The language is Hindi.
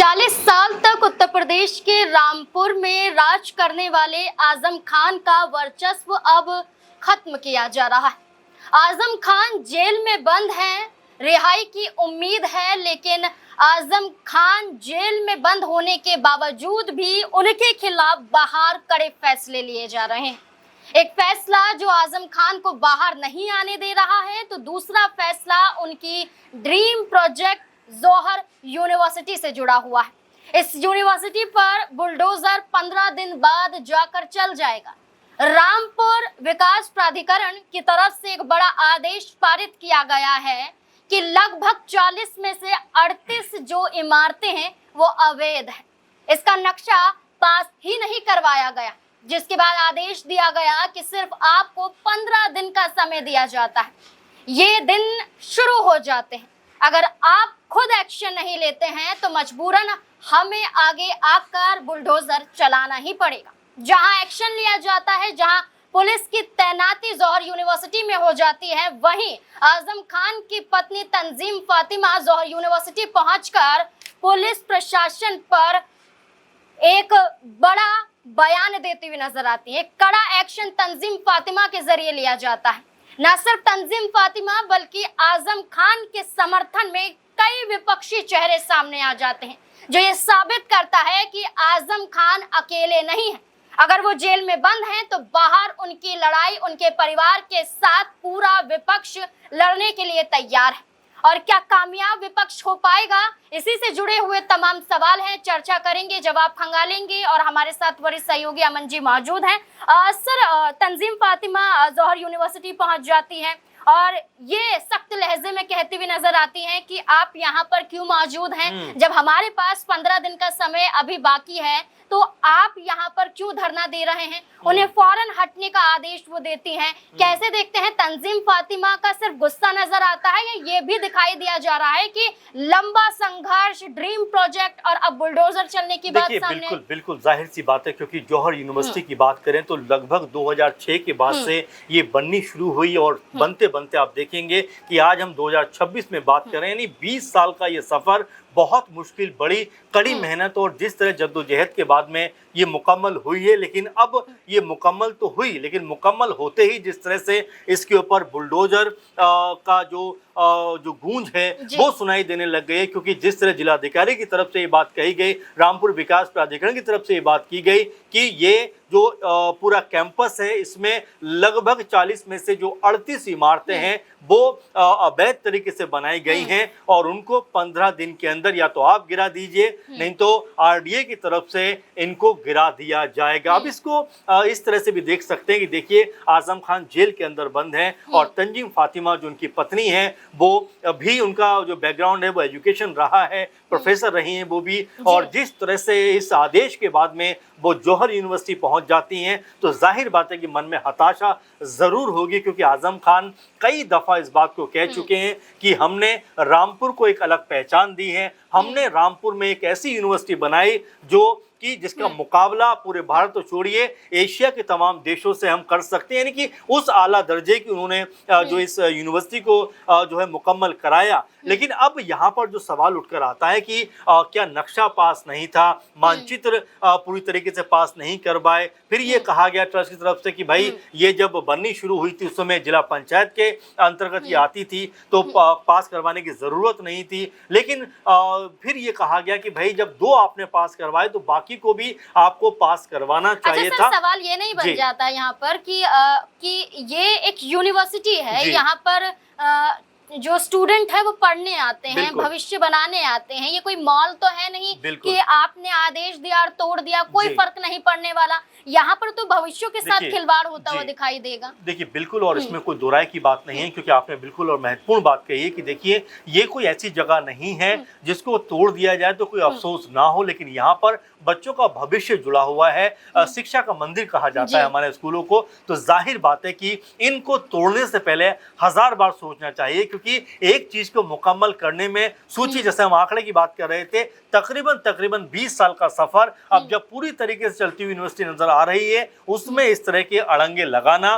40 साल तक उत्तर प्रदेश के रामपुर में राज करने वाले आजम खान का वर्चस्व अब खत्म किया जा रहा है। आजम खान जेल में बंद हैं, रिहाई की उम्मीद है, लेकिन आजम खान जेल में बंद होने के बावजूद भी उनके खिलाफ बाहर कड़े फैसले लिए जा रहे हैं। एक फैसला जो आजम खान को बाहर नहीं आने दे रहा है, तो दूसरा फैसला उनकी ड्रीम प्रोजेक्ट जौहर यूनिवर्सिटी से जुड़ा हुआ है। इस यूनिवर्सिटी पर बुलडोजर 15 दिन बाद जाकर चल जाएगा। रामपुर विकास प्राधिकरण की तरफ से एक बड़ा आदेश पारित किया गया है कि लगभग 40 में से 38 जो इमारतें हैं वो अवैध है। इसका नक्शा पास ही नहीं करवाया गया, जिसके बाद आदेश दिया गया कि सिर्फ आपको 15 दिन का समय दिया जाता है। ये दिन शुरू हो जाते हैं। अगर आप खुद एक्शन नहीं लेते हैं तो मजबूरन हमें आगे आकर बुलडोजर चलाना ही पड़ेगा। जहां एक्शन लिया जाता है, जहां पुलिस की तैनाती जौहर यूनिवर्सिटी में हो जाती है, वहीं आजम खान की पत्नी तंजीम फातिमा जौहर यूनिवर्सिटी पहुंचकर पुलिस प्रशासन पर एक बड़ा बयान देती हुई नजर आती है। कड़ा एक्शन तंजीम फातिमा के जरिए लिया जाता है। न सिर्फ तंजीम फातिमा बल्कि आजम खान के समर्थन में कई विपक्षी चेहरे सामने आ जाते हैं, जो ये साबित करता है कि आजम खान अकेले नहीं है। अगर वो जेल में बंद हैं तो बाहर उनकी लड़ाई उनके परिवार के साथ पूरा विपक्ष लड़ने के लिए तैयार है। और क्या कामयाब विपक्ष हो पाएगा? इसी से जुड़े हुए तमाम सवाल हैं, चर्चा करेंगे, जवाब खंगालेंगे। और हमारे साथ वरिष्ठ सहयोगी अमन जी मौजूद हैं। सर, तंजीम फातिमा जौहर यूनिवर्सिटी पहुंच जाती है और ये सख्त लहजे में कहती हुई नजर आती हैं कि आप यहाँ पर क्यों मौजूद हैं, जब हमारे पास 15 दिन का समय अभी बाकी है, तो आप यहाँ पर क्यों धरना दे रहे हैं? उन्हें फौरन हटने का आदेश वो देती हैं। कैसे देखते हैं, तंजीम फातिमा का सिर्फ गुस्सा नजर आता है या ये भी दिखाई दिया जा रहा है कि लंबा संघर्ष, ड्रीम प्रोजेक्ट और अब बुलडोजर चलने की बात सामने? बिल्कुल जाहिर सी बात है, क्योंकि जौहर यूनिवर्सिटी की बात करें तो लगभग 2006 के बाद से ये बननी शुरू हुई और बनते बनते आप देखेंगे कि आज हम 2026 में बात कर रहे हैं। यानी 20 साल का ये सफर बहुत मुश्किल, बड़ी कड़ी मेहनत और जिस तरह जद्दोजहद के बाद में ये मुकम्मल हुई है। लेकिन अब ये मुकम्मल तो हुई, लेकिन मुकम्मल होते ही जिस तरह से इसके ऊपर बुलडोजर का जो गूंज है वो सुनाई देने लग गई है, क्योंकि जिस तरह जिलाधिकारी की तरफ से ये बात कही गई, रामपुर विकास प्राधिकरण की तरफ से ये बात की गई कि ये जो पूरा कैंपस है इसमें लगभग 40 में से जो 38 इमारतें हैं वो अवैध तरीके से बनाई गई हैं और उनको 15 दिन के अंदर या तो आप गिरा दीजिए, नहीं तो आरडीए की तरफ से इनको गिरा दिया जाएगा। अब इसको इस तरह से भी देख सकते हैं कि देखिए, आजम खान जेल के अंदर बंद हैं और तंजीम फातिमा जो उनकी पत्नी है वो भी, उनका जो बैकग्राउंड है वो एजुकेशन रहा है, प्रोफेसर रही हैं वो भी, और जिस तरह से इस आदेश के बाद में वो जौहर यूनिवर्सिटी पहुंच जाती हैं तो जाहिर बात है कि मन में हताशा जरूर होगी, क्योंकि आजम खान कई दफा इस बात को कह चुके हैं कि हमने रामपुर को एक अलग पहचान दी है, हमने रामपुर में एक ऐसी यूनिवर्सिटी बनाई जो कि जिसका मुकाबला पूरे भारत तो छोड़िए एशिया के तमाम देशों से हम कर सकते हैं। यानी कि उस आला दर्जे की उन्होंने जो इस यूनिवर्सिटी को जो है मुकम्मल कराया। लेकिन अब यहाँ पर जो सवाल उठकर आता है कि क्या नक्शा पास नहीं था, मानचित्र पूरी तरीके से पास नहीं करवाए। फिर ये कहा गया ट्रस्ट की तरफ से कि भाई ये जब बननी शुरू हुई थी उस समय जिला पंचायत के अंतर्गत ये आती थी तो पास करवाने की जरूरत नहीं थी। लेकिन फिर ये कहा गया कि भाई जब 2 आपने पास करवाए तो बाकी को भी आपको पास करवाना चाहिए था। सवाल ये नहीं बन जाता यहाँ पर कि ये एक यूनिवर्सिटी है, यहाँ पर जो स्टूडेंट है वो पढ़ने आते हैं, भविष्य बनाने आते हैं। ये कोई मॉल तो है नहीं कि आपने आदेश दिया और तोड़ दिया, कोई फर्क नहीं पड़ने वाला। यहाँ पर तो भविष्य के साथ खिलवाड़ होता हुआ दिखाई देगा। देखिए बिल्कुल, और इसमें कोई दोहराई की बात नहीं है, क्योंकि आपने बिल्कुल और महत्वपूर्ण बात कही है कि देखिए ये कोई ऐसी जगह नहीं है जिसको तोड़ दिया जाए तो कोई अफसोस ना हो, लेकिन यहाँ पर बच्चों का भविष्य जुड़ा हुआ है। शिक्षा का मंदिर कहा जाता है हमारे स्कूलों को, तो जाहिर बात है कि इनको तोड़ने से पहले 1000 बार सोचना चाहिए, क्योंकि एक चीज को मुकम्मल करने में सूची, जैसे हम आंकड़े की बात कर रहे थे, तकरीबन 20 साल का सफर अब जब पूरी तरीके से चलती हुई यूनिवर्सिटी नजर आ रही है, उसमें इस तरह के अड़ंगे लगाना